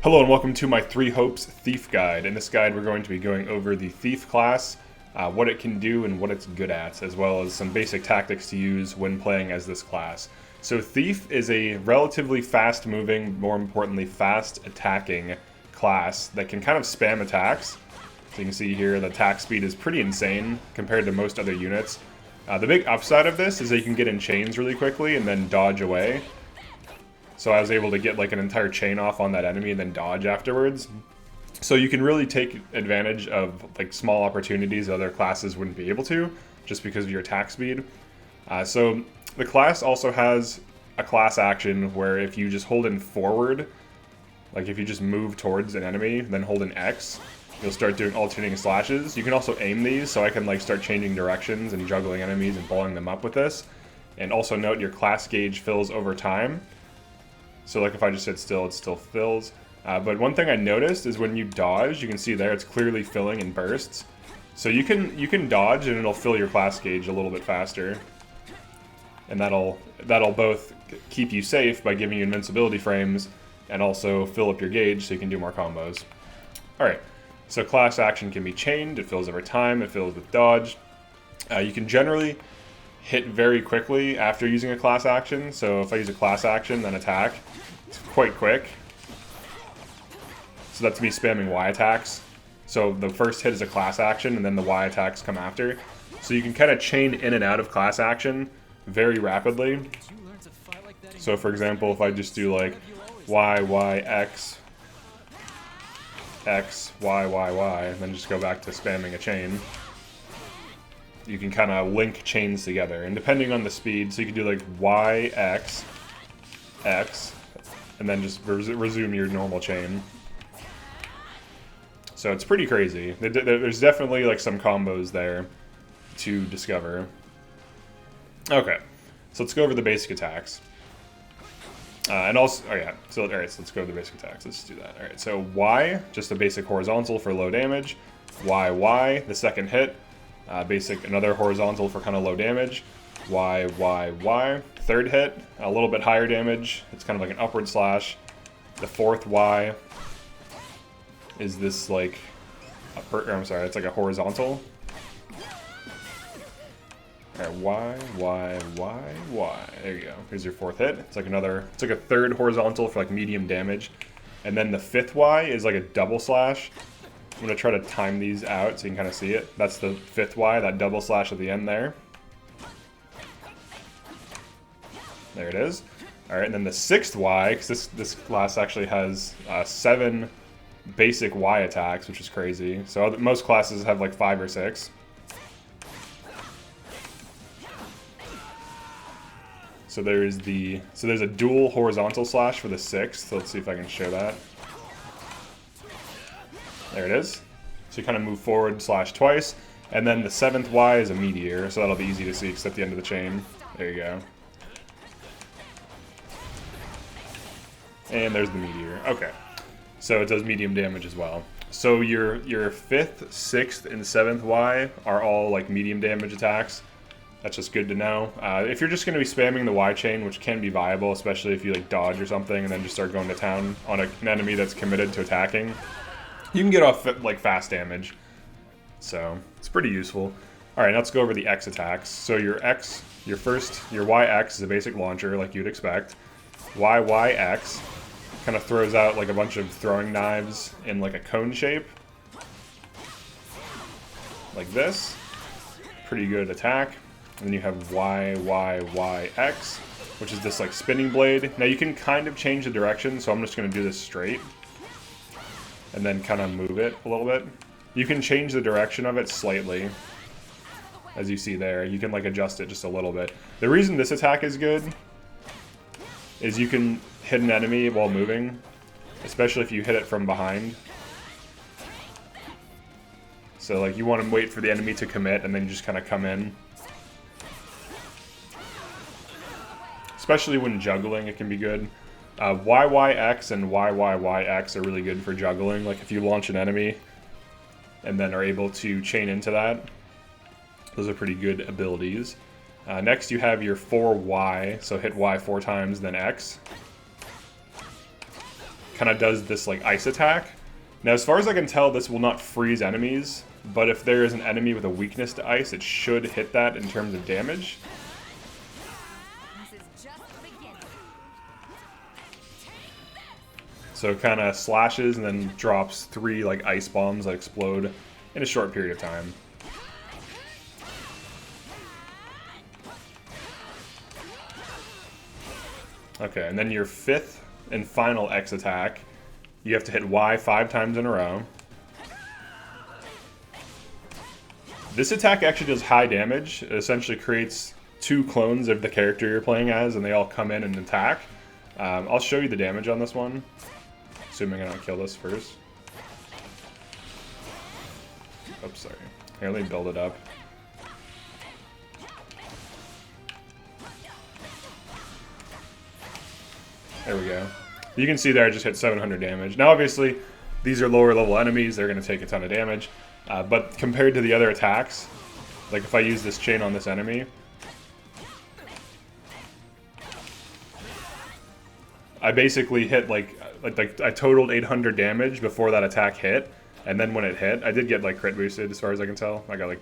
Hello and welcome to my 3 Hopes Thief Guide. In this guide we're going to be going over the Thief class, what it can do and what it's good at, as well as some basic tactics to use when playing as this class. So Thief is a relatively fast moving, more importantly fast attacking class that can kind of spam attacks. So you can see here the attack speed is pretty insane compared to most other units. The big upside of this is that you can get in chains really quickly and then dodge away. So I was able to get like an entire chain off on that enemy and then dodge afterwards. So you can really take advantage of like small opportunities other classes wouldn't be able to, just because of your attack speed. So the class also has a class action where if you just hold in forward, like if you just move towards an enemy, then hold in X, you'll start doing alternating slashes. You can also aim these, so I can like start changing directions and juggling enemies and blowing them up with this. And also note your class gauge fills over time. So like if I just sit still, it still fills. But one thing I noticed is when you dodge, you can see there it's clearly filling in bursts. So you can dodge and it'll fill your class gauge a little bit faster. And that'll both keep you safe by giving you invincibility frames and also fill up your gauge so you can do more combos. Alright, so class action can be chained, it fills over time, it fills with dodge. You can generally hit very quickly after using a class action, so if I use a class action then attack, it's quite quick. So that's me spamming Y attacks. So the first hit is a class action and then the Y attacks come after. So you can kind of chain in and out of class action very rapidly. So for example, if I just do like Y, Y, X, X, Y, Y, Y, and then just go back to spamming a chain, you can kind of link chains together, and depending on the speed, so you can do like Y, X, X, and then just resume your normal chain. So it's pretty crazy. There's definitely like some combos there to discover. Okay, so let's go over the basic attacks. And also, oh yeah, so alright, so let's go over the basic attacks. Let's do that. Alright, so Y, just a basic horizontal for low damage. Y, Y, the second hit. Basic, another horizontal for kind of low damage. Y, Y, Y. Third hit, a little bit higher damage. It's kind of like an upward slash. The fourth Y is this like, I'm sorry, it's like a horizontal. Alright, Y, Y, Y, Y. There you go. Here's your fourth hit. It's like another, it's like a third horizontal for like medium damage. And then the fifth Y is like a double slash. I'm going to try to time these out so you can kind of see it. That's the fifth Y, that double slash at the end there. There it is. Alright, and then the sixth Y, because this class actually has 7 basic Y attacks, which is crazy. So most classes have like 5 or 6. So there's a dual horizontal slash for the 6th. So let's see if I can show that. There it is. So you kind of move forward slash twice. And then the 7th Y is a meteor, so that'll be easy to see because at the end of the chain. There you go. And there's the meteor. Okay. So it does medium damage as well. So your 5th, 6th, and 7th Y are all like medium damage attacks. That's just good to know. If you're just going to be spamming the Y chain, which can be viable, especially if you like dodge or something and then just start going to town on an enemy that's committed to attacking, you can get off like fast damage, so it's pretty useful. All right, let's go over the X attacks. So your X, your YX is a basic launcher like you'd expect. YYX kind of throws out like a bunch of throwing knives in like a cone shape, like this. Pretty good attack. And then you have YYYX, which is this like spinning blade. Now you can kind of change the direction, so I'm just going to do this straight. And then kind of move it a little bit. You can change the direction of it slightly. As you see there, you can like adjust it just a little bit. The reason this attack is good is you can hit an enemy while moving, especially if you hit it from behind. So like you want to wait for the enemy to commit and then you just kind of come in. Especially when juggling, it can be good. YYX and YYYX are really good for juggling. Like if you launch an enemy and then are able to chain into that, those are pretty good abilities. Next you have your 4Y, so hit Y 4 times, then X. kind of does this like ice attack. Now, as far as I can tell, this will not freeze enemies, but if there is an enemy with a weakness to ice, it should hit that in terms of damage. So it kind of slashes and then drops 3 like ice bombs that explode in a short period of time. Okay, and then your 5th and final X attack, you have to hit Y 5 times in a row. This attack actually does high damage. It essentially creates 2 clones of the character you're playing as, and they all come in and attack. I'll show you the damage on this one, assuming I don't kill this first. Oops, sorry. Here, let me build it up. There we go. You can see there I just hit 700 damage. Now obviously, these are lower level enemies, they're going to take a ton of damage. But compared to the other attacks, like if I use this chain on this enemy, I basically hit like I totaled 800 damage before that attack hit, and then when it hit, I did get like crit boosted as far as I can tell. I got like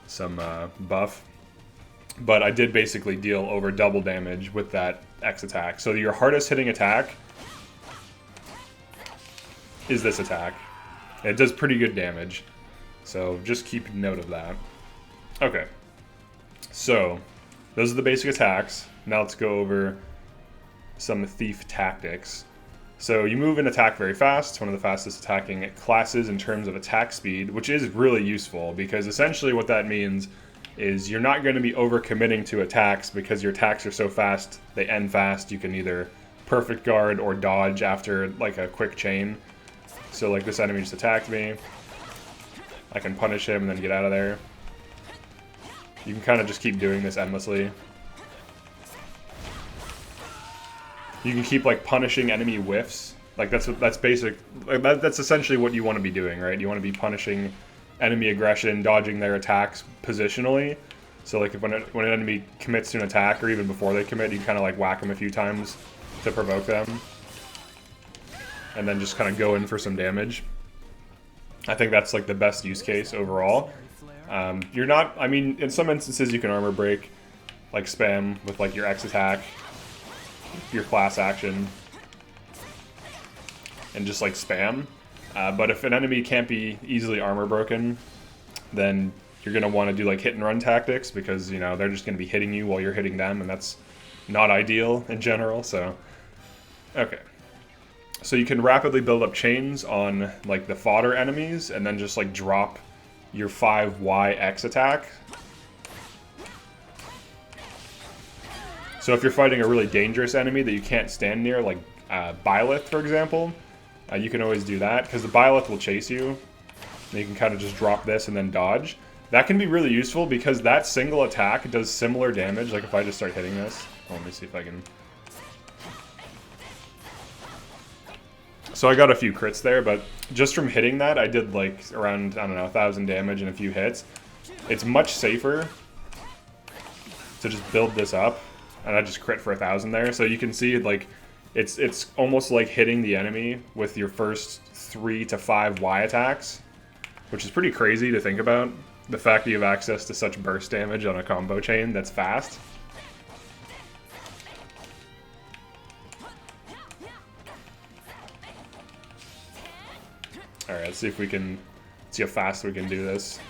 some buff. But I did basically deal over double damage with that X attack. So your hardest hitting attack is this attack. It does pretty good damage. So just keep note of that. Okay. So those are the basic attacks. Now let's go over some thief tactics. So you move and attack very fast. It's one of the fastest attacking classes in terms of attack speed, which is really useful because essentially what that means is you're not going to be overcommitting to attacks because your attacks are so fast, they end fast. You can either perfect guard or dodge after like a quick chain. So like this enemy just attacked me. I can punish him and then get out of there. You can kind of just keep doing this endlessly. You can keep like punishing enemy whiffs. Like that's basic. Like that's essentially what you want to be doing, right? You want to be punishing enemy aggression, dodging their attacks positionally. So like if when an enemy commits to an attack, or even before they commit, you kind of like whack them a few times to provoke them, and then just kind of go in for some damage. I think that's like the best use case overall. You're not, I mean, in some instances you can armor break, like spam with like your X attack, your class action, and just like spam. But if an enemy can't be easily armor broken, then you're going to want to do like hit and run tactics because, you know, they're just going to be hitting you while you're hitting them, and that's not ideal in general. So, okay. So you can rapidly build up chains on like the fodder enemies and then just like drop your 5YX attack. So if you're fighting a really dangerous enemy that you can't stand near, like Byleth, for example, you can always do that, because the Byleth will chase you. And you can kind of just drop this and then dodge. That can be really useful because that single attack does similar damage. Like if I just start hitting this. Oh, let me see if I can. So I got a few crits there, but just from hitting that, I did like around, I don't know, 1,000 damage in a few hits. It's much safer to just build this up. And I just crit for 1,000 there. So you can see like it's almost like hitting the enemy with your first 3 to 5 Y attacks, which is pretty crazy to think about. The fact that you have access to such burst damage on a combo chain that's fast. Alright, let's see if we can see how fast we can do this.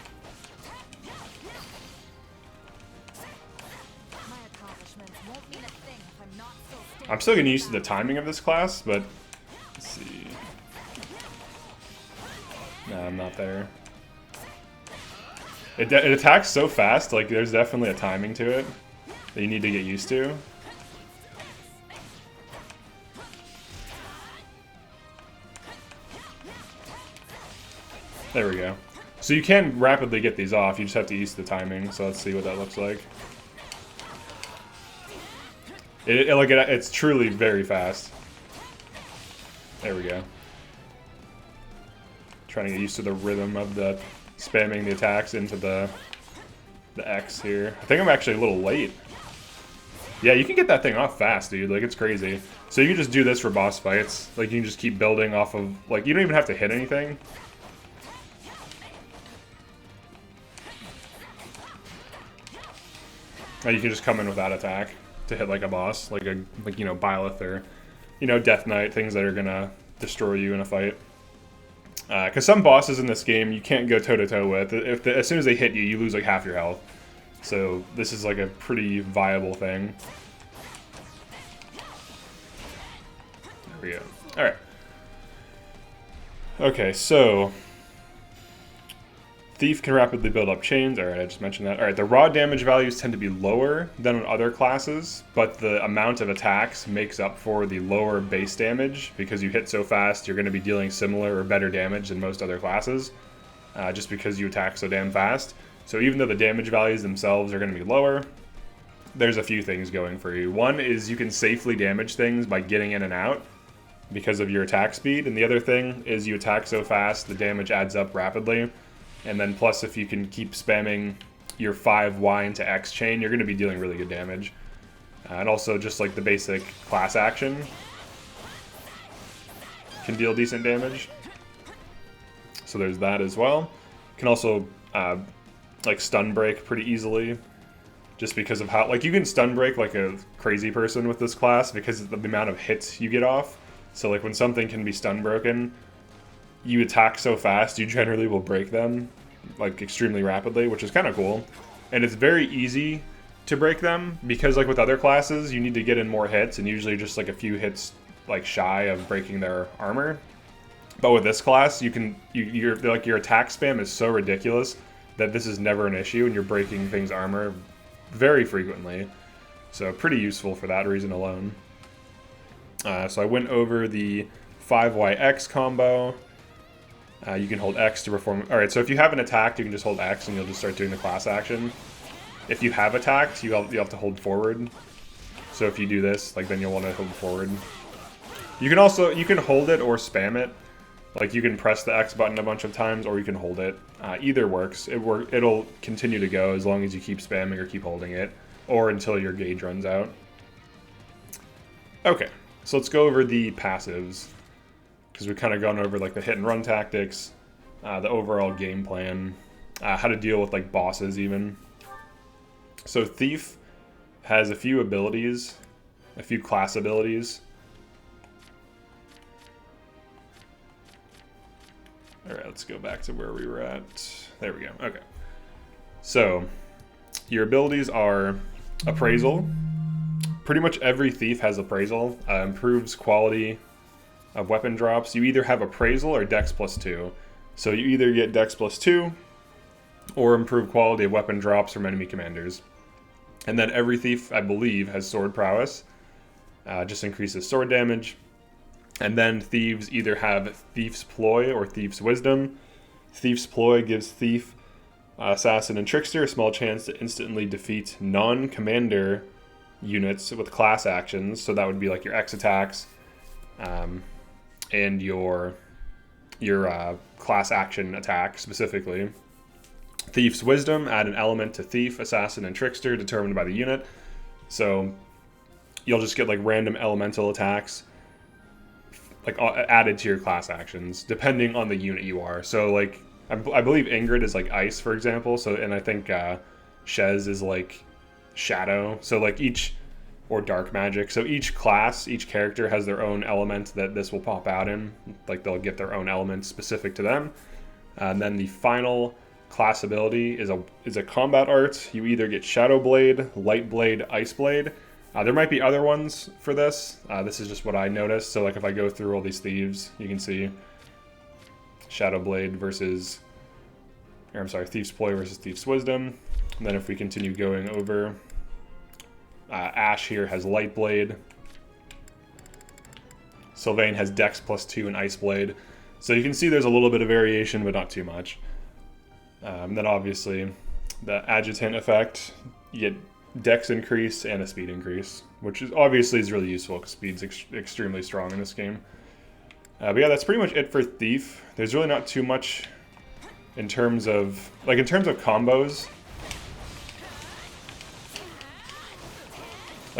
I'm still getting used to the timing of this class, but let's see. No, I'm not there. It attacks so fast, like there's definitely a timing to it that you need to get used to. There we go. So you can rapidly get these off, you just have to use the timing, so let's see what that looks like. It's truly very fast. There we go. Trying to get used to the rhythm of the spamming the attacks into the X here. I think I'm actually a little late. Yeah, you can get that thing off fast, dude. Like, it's crazy. So you can just do this for boss fights. Like, you can just keep building off of... Like, you don't even have to hit anything. You can just come in with that attack to hit, like, a boss. Like, you know, Byleth or, you know, Death Knight. Things that are gonna destroy you in a fight. Because some bosses in this game, you can't go toe-to-toe with. As soon as they hit you, you lose, like, half your health. So this is like a pretty viable thing. There we go. Alright. Okay, so Thief can rapidly build up chains. Alright, I just mentioned that. Alright, the raw damage values tend to be lower than on other classes, but the amount of attacks makes up for the lower base damage. Because you hit so fast, you're going to be dealing similar or better damage than most other classes, just because you attack so damn fast. So even though the damage values themselves are going to be lower, there's a few things going for you. One is you can safely damage things by getting in and out because of your attack speed. And the other thing is you attack so fast, the damage adds up rapidly. And then plus if you can keep spamming your 5Y into X chain, you're going to be dealing really good damage. And also just like the basic class action can deal decent damage. So there's that as well. Can also... like stun break pretty easily, just because of how, like, you can stun break like a crazy person with this class because of the amount of hits you get off. So like when something can be stun broken, you attack so fast, you generally will break them like extremely rapidly, which is kind of cool. And it's very easy to break them because like with other classes, you need to get in more hits and usually just like a few hits like shy of breaking their armor. But with this class, you can your attack spam is so ridiculous that this is never an issue, and you're breaking things' armor very frequently. So pretty useful for that reason alone. So I went over the 5YX combo. You can hold X to perform... Alright, so if you haven't attacked, you can just hold X and you'll just start doing the class action. If you have attacked, you have to hold forward. So if you do this, like, then you'll want to hold forward. You can hold it or spam it. Like, you can press the X button a bunch of times, or you can hold it. Either works. It'll continue to go as long as you keep spamming or keep holding it, or until your gauge runs out. Okay, so let's go over the passives, because we've kind of gone over like the hit and run tactics, the overall game plan, how to deal with like bosses even. So Thief has a few abilities, a few class abilities. Alright, let's go back to where we were at. There we go. Okay. So, your abilities are Appraisal. Pretty much every Thief has Appraisal. Improves quality of weapon drops. You either have Appraisal or Dex +2. So you either get Dex +2 or improve quality of weapon drops from enemy commanders. And then every Thief, I believe, has Sword Prowess. Just increases sword damage. And then Thieves either have Thief's Ploy or Thief's Wisdom. Thief's Ploy gives Thief, Assassin, and Trickster a small chance to instantly defeat non-commander units with class actions. So that would be like your X attacks and your class action attack specifically. Thief's Wisdom, add an element to Thief, Assassin, and Trickster determined by the unit. So you'll just get like random elemental attacks like added to your class actions depending on the unit you are. So like I believe Ingrid is like ice, for example. So, and I think Shez is like shadow. So like or dark magic. So each class, each character has their own element that this will pop out in. Like they'll get their own element specific to them. And then the final class ability is a combat art. You either get Shadow Blade, Light Blade, Ice Blade. There might be other ones for this. This is just what I noticed. So like if I go through all these thieves, you can see Shadow Blade versus, or I'm sorry, Thief's Ploy versus Thief's Wisdom. And then if we continue going over, Ash here has Light Blade. Sylvain has Dex +2 and Ice Blade. So you can see there's a little bit of variation, but not too much. And then obviously the Adjutant effect, you get Dex increase and a speed increase, which is obviously really useful because speed's extremely strong in this game. But yeah, that's pretty much it for Thief. There's really not too much in terms of combos.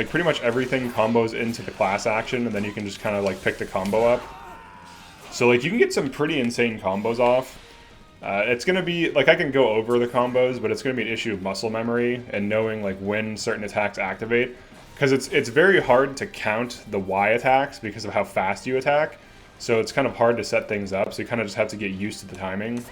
like pretty much everything combos into the class action, and then you can just kind of like pick the combo up. So like you can get some pretty insane combos off. It's going to be, like I can go over the combos, but it's going to be an issue of muscle memory and knowing like when certain attacks activate. Because it's very hard to count the Y attacks because of how fast you attack. So it's kind of hard to set things up, so you kind of just have to get used to the timing.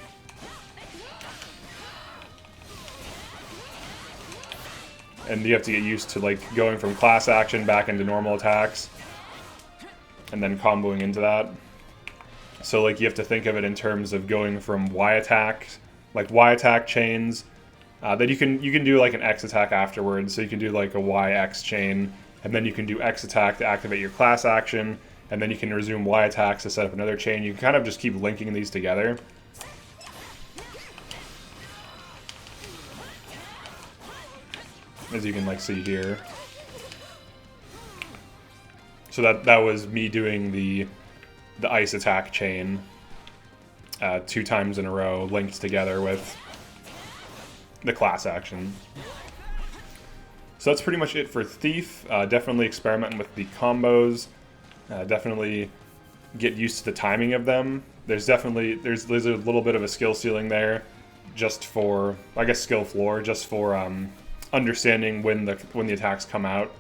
And you have to get used to like going from class action back into normal attacks. And then comboing into that. So like you have to think of it in terms of going from Y attacks, like Y attack chains. Then you can do like an X attack afterwards. So you can do like a YX chain, and then you can do X attack to activate your class action, and then you can resume Y attacks to set up another chain. You can kind of just keep linking these together. As you can like see here. So that was me doing the ice attack chain 2 times in a row, linked together with the class action. So that's pretty much it for Thief. Definitely experimenting with the combos. Definitely get used to the timing of them. There's a little bit of a skill ceiling there, just for, I guess, skill floor, just for understanding when the attacks come out.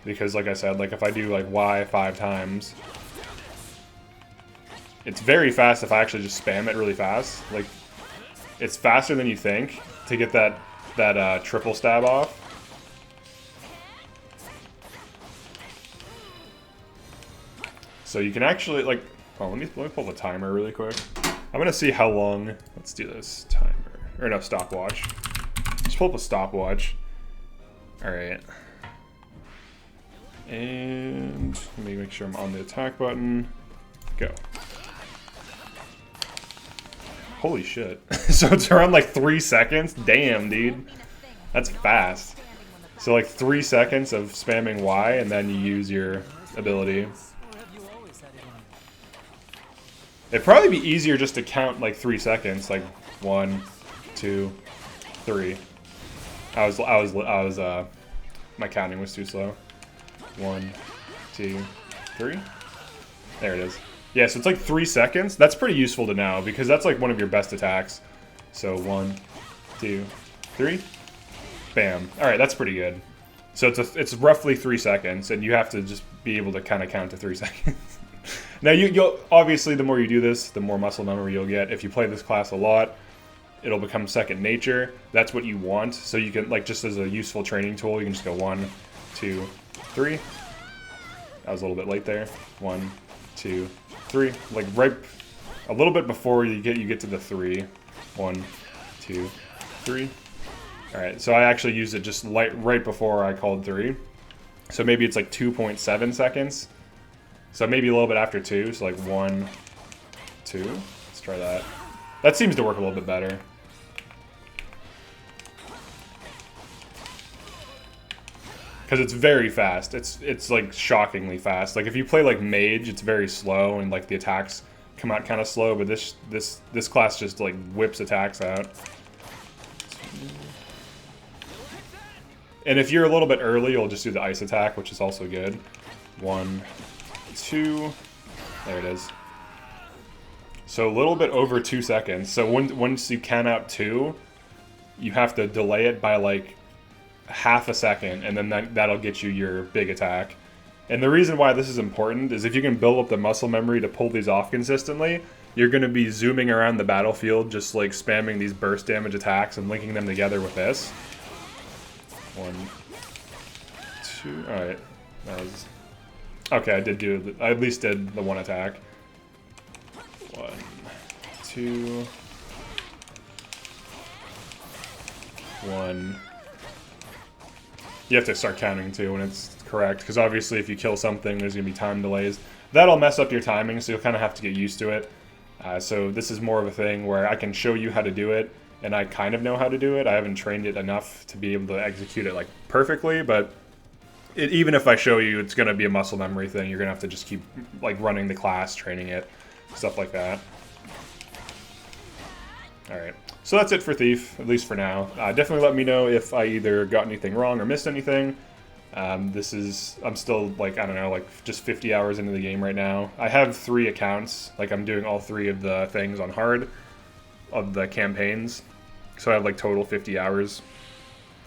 Because like I said, like if I do like Y 5 times, it's very fast if I actually just spam it really fast. Like, it's faster than you think to get that triple stab off. So you can actually like, oh, let me pull the timer really quick. I'm gonna see how long. Let's do this timer, or no, stopwatch. Just pull up a stopwatch. All right. And let me make sure I'm on the attack button. Go. Holy shit. So it's around like 3 seconds? Damn, dude. That's fast. So like 3 seconds of spamming Y, and then you use your ability. It'd probably be easier just to count like 3 seconds, like 1, 2, 3. My counting was too slow. 1, 2, 3. There it is. Yeah, so it's like 3 seconds. That's pretty useful to know because that's like one of your best attacks. So 1, 2, 3. Bam. All right, that's pretty good. So it's roughly 3 seconds, and you have to just be able to kind of count to 3 seconds. Now you'll obviously, the more you do this, the more muscle memory you'll get. If you play this class a lot, it'll become second nature. That's what you want. So you can, like, just as a useful training tool, you can just go 1, 2, 3. I was a little bit late there. 1, 2, 3. Like right a little bit before you get to the 3. 1, 2, 3. All right. So I actually used it just right before I called 3. So maybe it's like 2.7 seconds. So maybe a little bit after 2. So like 1, 2. Let's try that. That seems to work a little bit better. Because it's very fast. It's like shockingly fast. Like if you play like Mage, it's very slow and like the attacks come out kind of slow. But this class just like whips attacks out. And if you're a little bit early, you'll just do the ice attack, which is also good. 1, 2. There it is. So a little bit over 2 seconds. So once you count out 2, you have to delay it by like half a second, and then that'll get you your big attack. And the reason why this is important is if you can build up the muscle memory to pull these off consistently, you're going to be zooming around the battlefield just like spamming these burst damage attacks and linking them together with this. 1, 2. Alright. That was... Okay, I at least did the one attack. 1, 2. 1. You have to start counting too when it's correct, because obviously if you kill something, there's going to be time delays. That'll mess up your timing, so you'll kind of have to get used to it. So this is more of a thing where I can show you how to do it, and I kind of know how to do it. I haven't trained it enough to be able to execute it like perfectly, but even if I show you, it's going to be a muscle memory thing. You're going to have to just keep like running the class, training it, stuff like that. Alright, so that's it for Thief, at least for now. Definitely let me know if I either got anything wrong or missed anything. I'm still like, I don't know, like just 50 hours into the game right now. I have 3 accounts, like I'm doing all 3 of the things on hard of the campaigns. So I have like total 50 hours.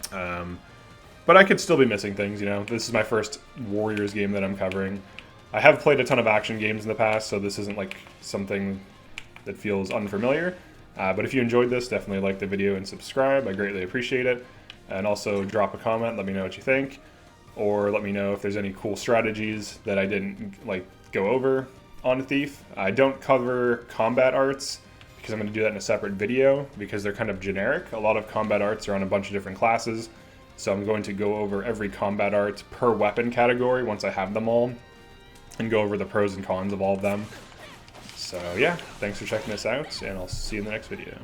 But I could still be missing things, you know. This is my first Warriors game that I'm covering. I have played a ton of action games in the past, so this isn't like something that feels unfamiliar. But if you enjoyed this, definitely like the video and subscribe. I greatly appreciate it. And also drop a comment, let me know what you think. Or let me know if there's any cool strategies that I didn't like go over on Thief. I don't cover combat arts because I'm going to do that in a separate video because they're kind of generic. A lot of combat arts are on a bunch of different classes. So I'm going to go over every combat art per weapon category once I have them all and go over the pros and cons of all of them. So yeah, thanks for checking this out, and I'll see you in the next video.